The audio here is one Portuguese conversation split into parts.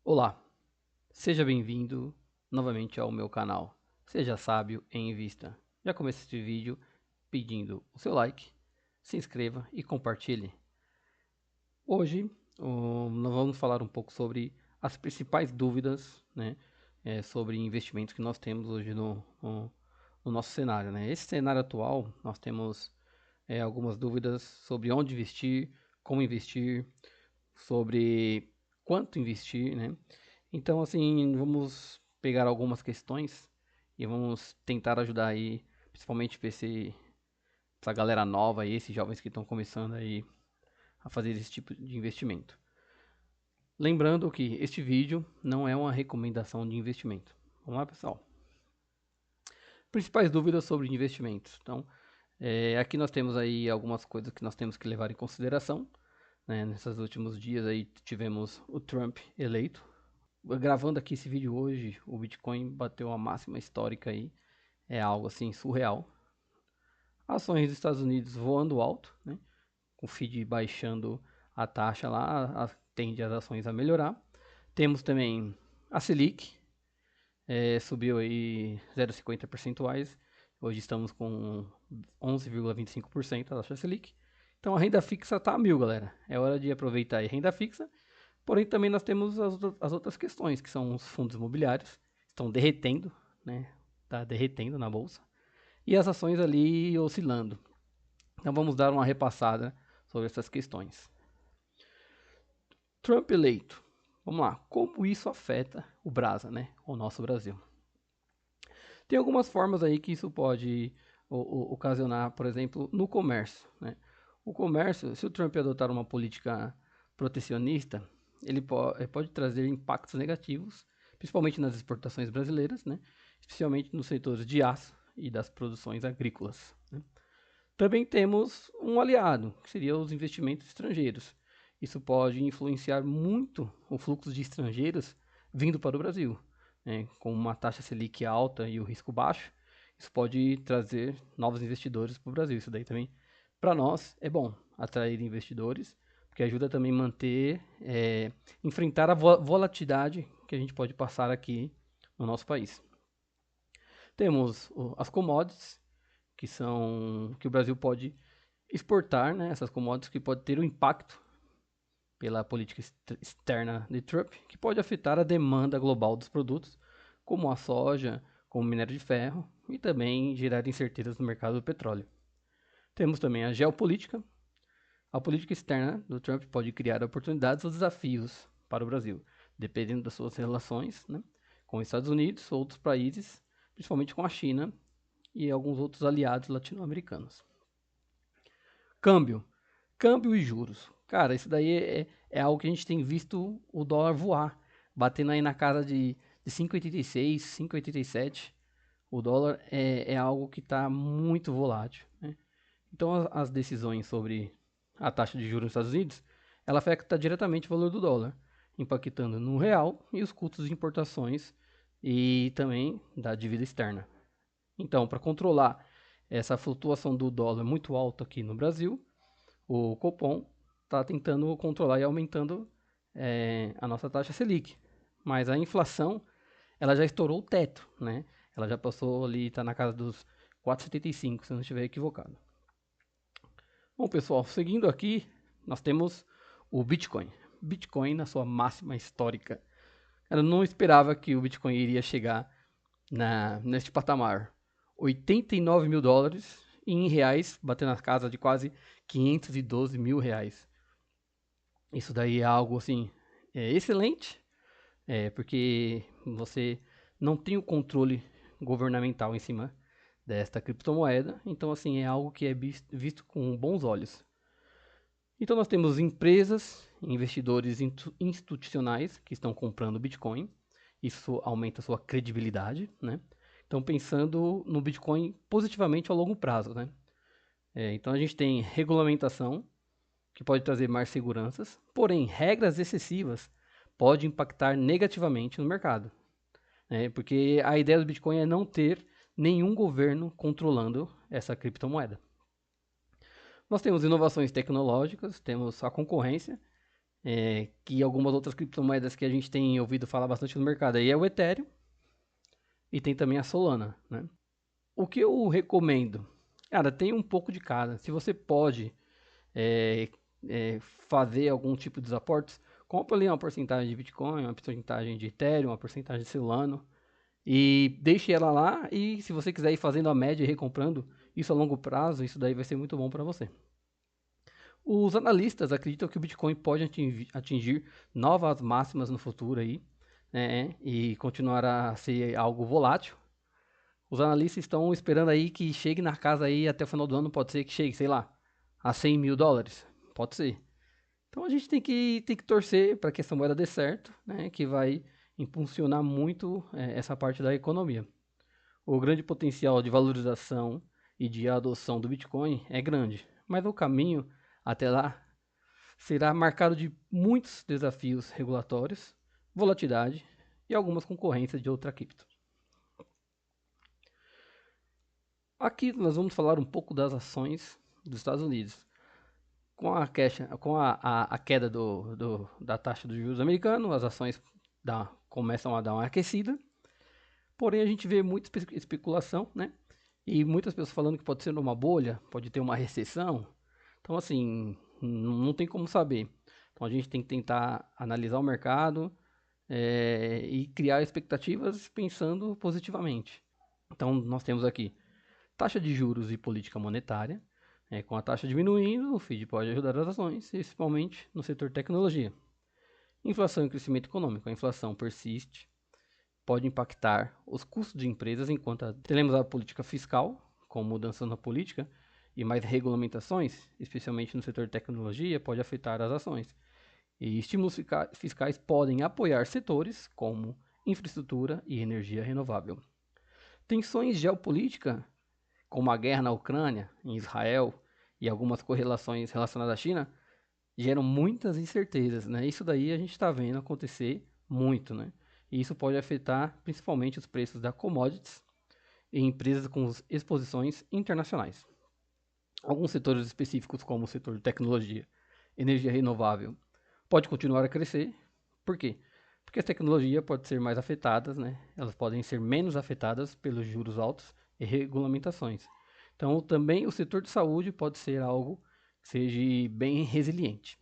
Olá, seja bem-vindo novamente ao meu canal. Seja sábio e invista. Já comecei este vídeo pedindo o seu like, se inscreva e compartilhe. Hoje nós vamos falar um pouco sobre as principais dúvidas, né, sobre investimentos que nós temos hoje no nosso cenário, né? Esse cenário atual, nós temos algumas dúvidas sobre onde investir, como investir, sobre quanto investir, né? Então, assim, vamos pegar algumas questões e vamos tentar ajudar aí, principalmente para essa galera nova aí, esses jovens que estão começando aí a fazer esse tipo de investimento. Lembrando que este vídeo não é uma recomendação de investimento. Vamos lá, pessoal. Principais dúvidas sobre investimentos. Então, aqui nós temos aí algumas coisas que nós temos que levar em consideração, né? Nesses últimos dias aí tivemos o Trump eleito. Gravando aqui esse vídeo hoje, o Bitcoin bateu a máxima histórica aí. É algo assim surreal. Ações dos Estados Unidos voando alto, né? Com o Fed baixando a taxa lá, tende as ações a melhorar. Temos também a Selic, subiu aí 0,50 percentuais. Hoje estamos com 11,25% a taxa Selic. Então a renda fixa tá a mil, galera. É hora de aproveitar a renda fixa. Porém, também nós temos as outras questões, que são os fundos imobiliários, estão derretendo, né? Tá derretendo na bolsa. E as ações ali oscilando. Então vamos dar uma repassada sobre essas questões. Trump eleito. Vamos lá. Como isso afeta o Brasa, né? O nosso Brasil. Tem algumas formas aí que isso pode ocasionar, por exemplo, no comércio, né? O comércio, se o Trump adotar uma política protecionista, ele pode trazer impactos negativos, principalmente nas exportações brasileiras, né? Especialmente nos setores de aço e das produções agrícolas, né? Também temos um aliado, que seria os investimentos estrangeiros. Isso pode influenciar muito o fluxo de estrangeiros vindo para o Brasil, né? Com uma taxa Selic alta e o risco baixo, isso pode trazer novos investidores para o Brasil. Isso daí também, para nós, é bom atrair investidores, porque ajuda também a manter, enfrentar a volatilidade que a gente pode passar aqui no nosso país. Temos as commodities, que o Brasil pode exportar, né, essas commodities que pode ter um impacto pela política externa de Trump, que pode afetar a demanda global dos produtos, como a soja, como o minério de ferro, e também gerar incertezas no mercado do petróleo. Temos também a geopolítica. A política externa do Trump pode criar oportunidades ou desafios para o Brasil, dependendo das suas relações, né, com os Estados Unidos, outros países, principalmente com a China e alguns outros aliados latino-americanos. Câmbio. Câmbio e juros. Cara, isso daí é algo que a gente tem visto o dólar voar, batendo aí na casa de 5,86, 5,87. O dólar é algo que está muito volátil, né? Então as decisões sobre a taxa de juros nos Estados Unidos, ela afeta diretamente o valor do dólar, impactando no real e os custos de importações e também da dívida externa. Então, para controlar essa flutuação do dólar muito alta aqui no Brasil, o Copom está tentando controlar e aumentando a nossa taxa Selic. Mas a inflação, ela já estourou o teto, né? Ela já passou ali, está na casa dos 4,75, se eu não estiver equivocado. Bom, pessoal, seguindo aqui, nós temos o Bitcoin. Bitcoin na sua máxima histórica. Eu não esperava que o Bitcoin iria chegar neste patamar. 89 mil dólares e em reais, batendo na casa de quase 512 mil reais. Isso daí é algo assim excelente, porque você não tem o controle governamental em cima desta criptomoeda, então assim é algo que é visto com bons olhos. Então nós temos empresas, investidores institucionais que estão comprando Bitcoin, isso aumenta a sua credibilidade, né? Então pensando no Bitcoin positivamente a longo prazo, né? Então a gente tem regulamentação, que pode trazer mais seguranças, porém, regras excessivas podem impactar negativamente no mercado, né? Porque a ideia do Bitcoin é não ter nenhum governo controlando essa criptomoeda. Nós temos inovações tecnológicas, temos a concorrência, que algumas outras criptomoedas que a gente tem ouvido falar bastante no mercado aí é o Ethereum e tem também a Solana, né? O que eu recomendo? Cara, tem um pouco de cada. Se você pode é, fazer algum tipo de aportes, compra ali uma porcentagem de Bitcoin, uma porcentagem de Ethereum, uma porcentagem de Solano e deixe ela lá. E se você quiser ir fazendo a média e recomprando isso a longo prazo, isso daí vai ser muito bom para você. Os analistas acreditam que o Bitcoin pode atingir novas máximas no futuro aí, né, e continuar a ser algo volátil. Os analistas estão esperando aí que chegue na casa aí até o final do ano, pode ser que chegue, sei lá, a 100 mil dólares, pode ser. Então a gente tem que torcer para que essa moeda dê certo, né, que vai impulsionar muito essa parte da economia. O grande potencial de valorização e de adoção do Bitcoin é grande, mas o caminho até lá será marcado de muitos desafios regulatórios, volatilidade e algumas concorrências de outra cripto. Aqui nós vamos falar um pouco das ações dos Estados Unidos. Com a queda da taxa de juros americano, as ações começam a dar uma aquecida, porém a gente vê muita especulação, né? E muitas pessoas falando que pode ser uma bolha, pode ter uma recessão. Então, assim, não tem como saber. Então, a gente tem que tentar analisar o mercado e criar expectativas pensando positivamente. Então, nós temos aqui taxa de juros e política monetária. Com a taxa diminuindo, o FID pode ajudar as ações, principalmente no setor tecnologia. Inflação e crescimento econômico. A inflação persiste, pode impactar os custos de empresas, enquanto teremos a política fiscal, com mudanças na política e mais regulamentações, especialmente no setor de tecnologia, pode afetar as ações. E estímulos fiscais podem apoiar setores como infraestrutura e energia renovável. Tensões geopolíticas, como a guerra na Ucrânia, em Israel e algumas correlações relacionadas à China, geram muitas incertezas, né? Isso daí a gente está vendo acontecer muito, né? E isso pode afetar principalmente os preços da commodities em empresas com exposições internacionais. Alguns setores específicos, como o setor de tecnologia, energia renovável, pode continuar a crescer. Por quê? Porque a tecnologia pode ser mais afetadas, né? Elas podem ser menos afetadas pelos juros altos e regulamentações. Então, também o setor de saúde pode ser algo que seja bem resiliente.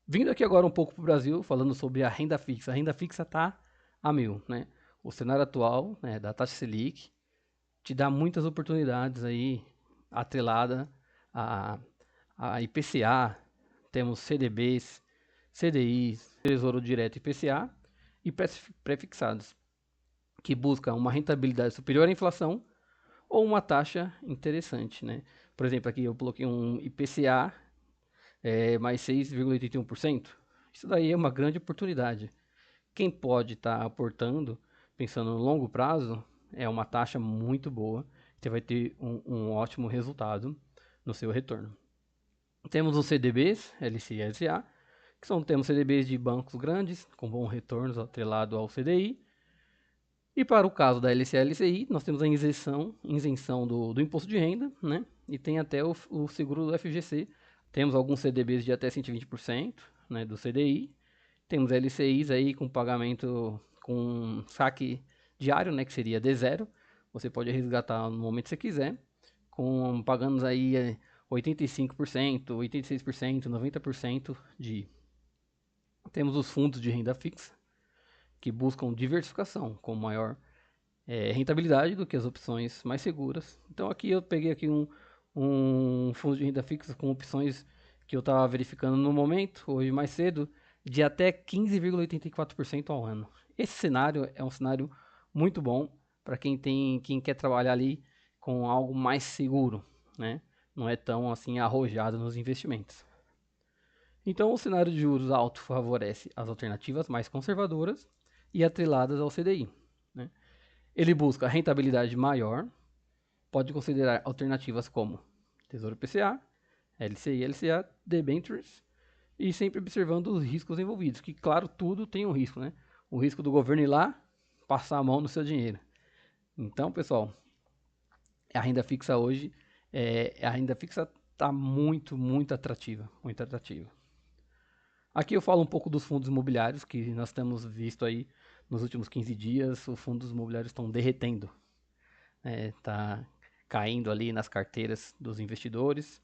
Vindo aqui agora um pouco para o Brasil, falando sobre a renda fixa. A renda fixa está a mil, né? O cenário atual, né, da taxa Selic te dá muitas oportunidades aí, atrelada a IPCA, temos CDBs, CDIs, Tesouro Direto IPCA e prefixados, que buscam uma rentabilidade superior à inflação ou uma taxa interessante, né? Por exemplo, aqui eu coloquei um IPCA mais 6,81%. Isso daí é uma grande oportunidade. Quem pode estar aportando, pensando no longo prazo, é uma taxa muito boa. Você vai ter um ótimo resultado no seu retorno. Temos os CDBs, LC e LCA, temos CDBs de bancos grandes, com bons retornos atrelado ao CDI. E para o caso da LCA e LCI, nós temos a isenção do imposto de renda, né? E tem até o seguro do FGC. Temos alguns CDBs de até 120%, né, do CDI. Temos LCIs aí com pagamento com saque diário, né, que seria D0. Você pode resgatar no momento que você quiser, pagando aí 85%, 86%, 90% de. Temos os fundos de renda fixa, que buscam diversificação com maior rentabilidade do que as opções mais seguras. Então aqui eu peguei aqui um fundo de renda fixa com opções que eu estava verificando no momento, hoje mais cedo, de até 15,84% ao ano. Esse cenário é um cenário muito bom para quem quer trabalhar ali com algo mais seguro, né? Não é tão assim arrojado nos investimentos. Então, o cenário de juros alto favorece as alternativas mais conservadoras e atreladas ao CDI, né? Ele busca rentabilidade maior, pode considerar alternativas como Tesouro PCA, LCI, LCA, debentures, e sempre observando os riscos envolvidos, que claro, tudo tem um risco, né? O risco do governo ir lá, passar a mão no seu dinheiro. Então, pessoal, a renda fixa hoje, a renda fixa está muito, muito atrativa, muito atrativa. Aqui eu falo um pouco dos fundos imobiliários que nós temos visto aí nos últimos 15 dias, os fundos imobiliários estão derretendo, tá caindo ali nas carteiras dos investidores.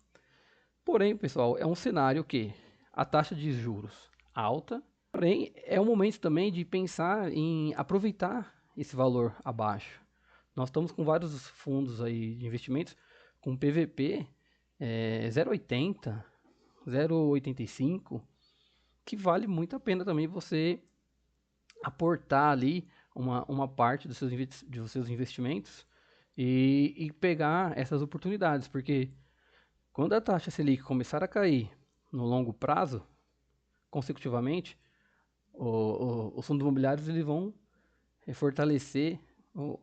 Porém, pessoal, é um cenário que a taxa de juros alta, porém é um momento também de pensar em aproveitar esse valor abaixo. Nós estamos com vários fundos aí de investimentos com PVP 0,80, 0,85, que vale muito a pena também você aportar ali uma parte dos seus investimentos e pegar essas oportunidades, porque quando a taxa Selic começar a cair no longo prazo, consecutivamente, os fundos imobiliários eles vão fortalecer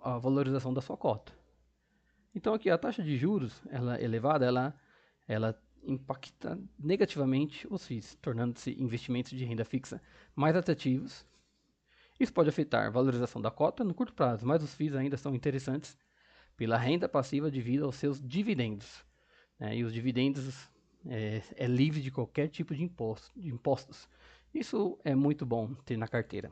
a valorização da sua cota. Então aqui a taxa de juros ela elevada, ela impacta negativamente os FIIs, tornando-se investimentos de renda fixa mais atrativos. Isso pode afetar a valorização da cota no curto prazo, mas os FIIs ainda são interessantes pela renda passiva devido aos seus dividendos. E os dividendos é livre de qualquer tipo de impostos. Isso é muito bom ter na carteira.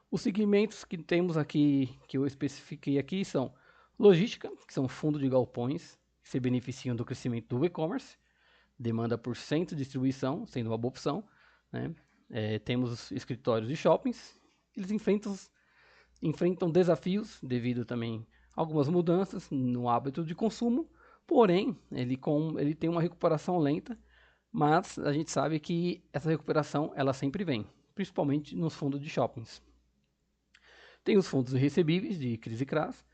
Os segmentos que temos aqui, que eu especifiquei aqui, são logística, que são fundos de galpões, que se beneficiam do crescimento do e-commerce, demanda por centro de distribuição, sendo uma boa opção. Né? Temos os escritórios de shoppings, eles enfrentam desafios devido também a algumas mudanças no hábito de consumo, porém, ele tem uma recuperação lenta, mas a gente sabe que essa recuperação ela sempre vem, principalmente nos fundos de shoppings. Tem os fundos recebíveis de crise e CRAS,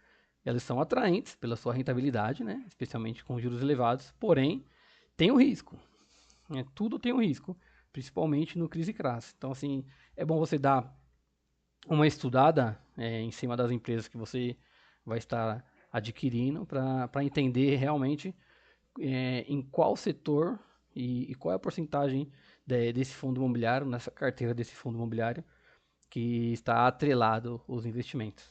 elas são atraentes pela sua rentabilidade, né? Especialmente com juros elevados, porém, tem o risco. Tudo tem um risco, principalmente no crise e CRAS. Então, assim, é bom você dar uma estudada em cima das empresas que você vai estar adquirindo para entender realmente em qual setor e qual é a porcentagem desse fundo imobiliário, nessa carteira desse fundo imobiliário, que está atrelado aos investimentos.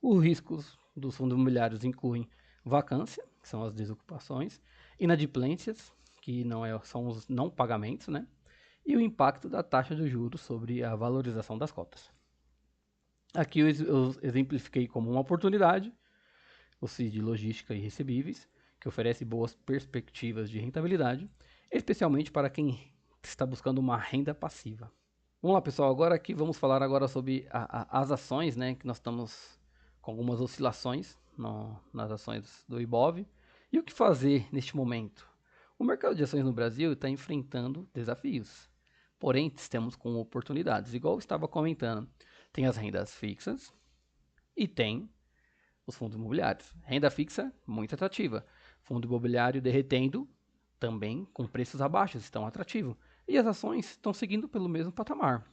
Os riscos dos fundos imobiliários incluem vacância, que são as desocupações, inadimplências, que são os não pagamentos, né? E o impacto da taxa de juros sobre a valorização das cotas. Aqui eu exemplifiquei como uma oportunidade o CID de logística e recebíveis, que oferece boas perspectivas de rentabilidade, especialmente para quem está buscando uma renda passiva. Vamos lá, pessoal, agora aqui vamos falar agora sobre as ações, né, que nós estamos com algumas oscilações nas ações do IBOV. E o que fazer neste momento? O mercado de ações no Brasil está enfrentando desafios, porém estamos com oportunidades, igual eu estava comentando. Tem as rendas fixas e tem os fundos imobiliários. Renda fixa, muito atrativa. Fundo imobiliário derretendo, também com preços abaixo, estão atrativos. E as ações estão seguindo pelo mesmo patamar.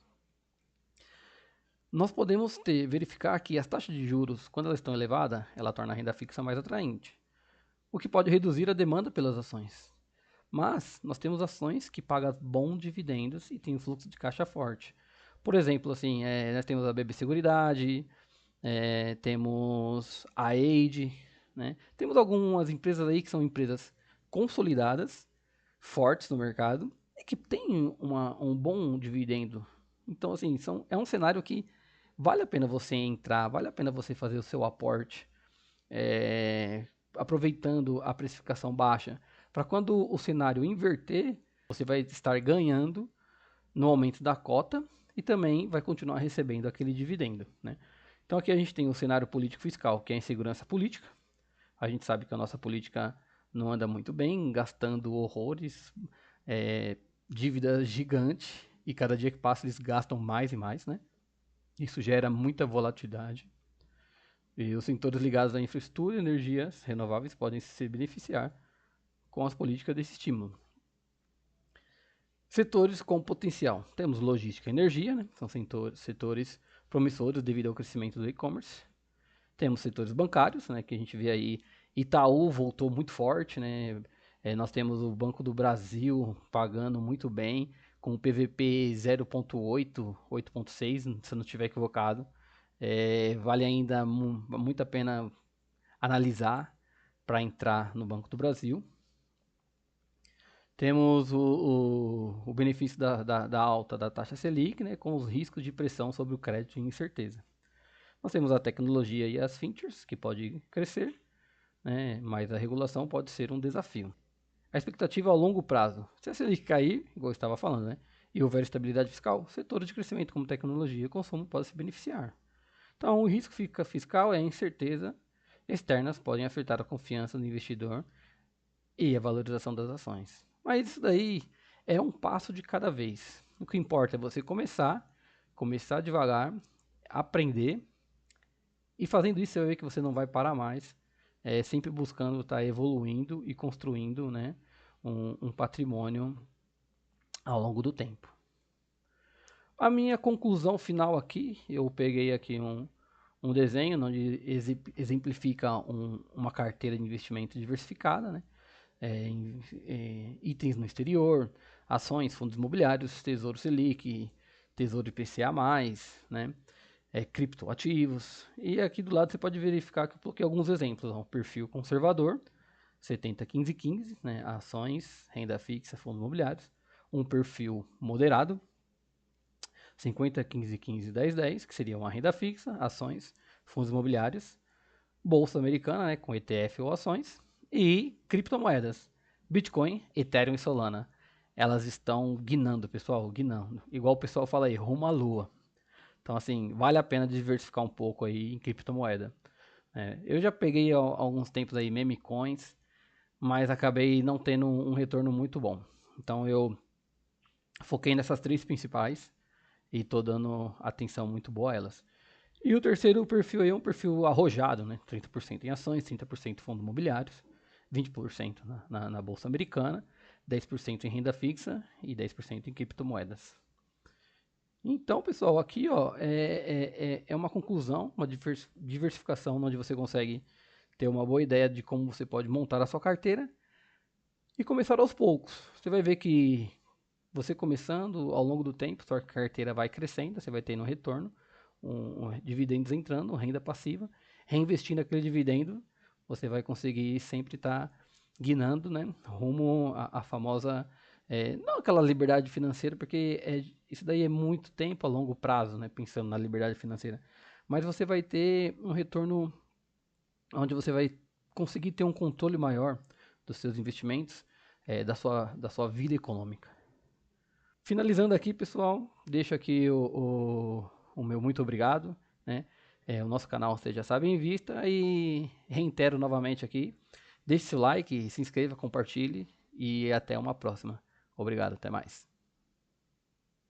Nós podemos verificar que as taxas de juros, quando elas estão elevadas, ela torna a renda fixa mais atraente, o que pode reduzir a demanda pelas ações. Mas nós temos ações que pagam bons dividendos e têm um fluxo de caixa forte. Por exemplo, assim, nós temos a BB Seguridade, temos a Age, né? Temos algumas empresas aí que são empresas consolidadas, fortes no mercado e que têm um bom dividendo. Então, assim, é um cenário que vale a pena você entrar, vale a pena você fazer o seu aporte, aproveitando a precificação baixa, para quando o cenário inverter, você vai estar ganhando no aumento da cota e também vai continuar recebendo aquele dividendo, né? Então aqui a gente tem o cenário político fiscal, que é a insegurança política. A gente sabe que a nossa política não anda muito bem, gastando horrores, dívida gigante, e cada dia que passa eles gastam mais e mais, né? Isso gera muita volatilidade. E os setores ligados à infraestrutura e energias renováveis podem se beneficiar com as políticas desse estímulo. Setores com potencial. Temos logística e energia, né? São setores promissores devido ao crescimento do e-commerce. Temos setores bancários, né? Que a gente vê aí, Itaú voltou muito forte, né? Nós temos o Banco do Brasil pagando muito bem, com o PVP 0,8, 8,6, se eu não estiver equivocado. Vale ainda muito a pena analisar para entrar no Banco do Brasil. Temos o benefício da alta da taxa Selic, né, com os riscos de pressão sobre o crédito e incerteza. Nós temos a tecnologia e as features, que pode crescer, né, mas a regulação pode ser um desafio. A expectativa a longo prazo. Se a Selic cair, igual eu estava falando, né, e houver estabilidade fiscal, setores de crescimento como tecnologia e consumo podem se beneficiar. Então, o risco fiscal é a incerteza externas podem afetar a confiança do investidor e a valorização das ações. Mas isso daí é um passo de cada vez. O que importa é você começar devagar, aprender, e fazendo isso você vai ver que você não vai parar mais, sempre buscando estar evoluindo e construindo, né, um patrimônio ao longo do tempo. A minha conclusão final aqui, eu peguei aqui um desenho onde exemplifica uma carteira de investimento diversificada, né? Itens no exterior, ações, fundos imobiliários, Tesouro Selic, Tesouro IPCA+, né? Criptoativos. E aqui do lado você pode verificar que eu coloquei alguns exemplos. Ó, perfil conservador, 70-15-15, né? Ações, renda fixa, fundos imobiliários. Um perfil moderado, 50-15-15-10-10, que seria uma renda fixa, ações, fundos imobiliários. Bolsa americana, né, com ETF ou ações, e criptomoedas, Bitcoin, Ethereum e Solana. Elas estão guinando, pessoal, guinando. Igual o pessoal fala aí, rumo à lua. Então, assim, vale a pena diversificar um pouco aí em criptomoeda. Eu já peguei há alguns tempos aí meme coins, mas acabei não tendo um retorno muito bom. Então, eu foquei nessas três principais e tô dando atenção muito boa a elas. E o terceiro perfil aí é um perfil arrojado, né? 30% em ações, 30% em fundos imobiliários, 20% na Bolsa Americana, 10% em renda fixa e 10% em criptomoedas. Então, pessoal, aqui ó, é uma conclusão, uma diversificação onde você consegue ter uma boa ideia de como você pode montar a sua carteira e começar aos poucos. Você vai ver que você começando ao longo do tempo, sua carteira vai crescendo, você vai tendo um retorno, dividendos entrando, renda passiva, reinvestindo aquele dividendo, você vai conseguir sempre estar guinando, né, rumo à famosa, não aquela liberdade financeira, porque isso daí é muito tempo a longo prazo, né, pensando na liberdade financeira, mas você vai ter um retorno onde você vai conseguir ter um controle maior dos seus investimentos, da sua vida econômica. Finalizando aqui, pessoal, deixo aqui o meu muito obrigado, né? O nosso canal, vocês já sabem, em vista, e reitero novamente aqui, deixe seu like, se inscreva, compartilhe e até uma próxima. Obrigado, até mais.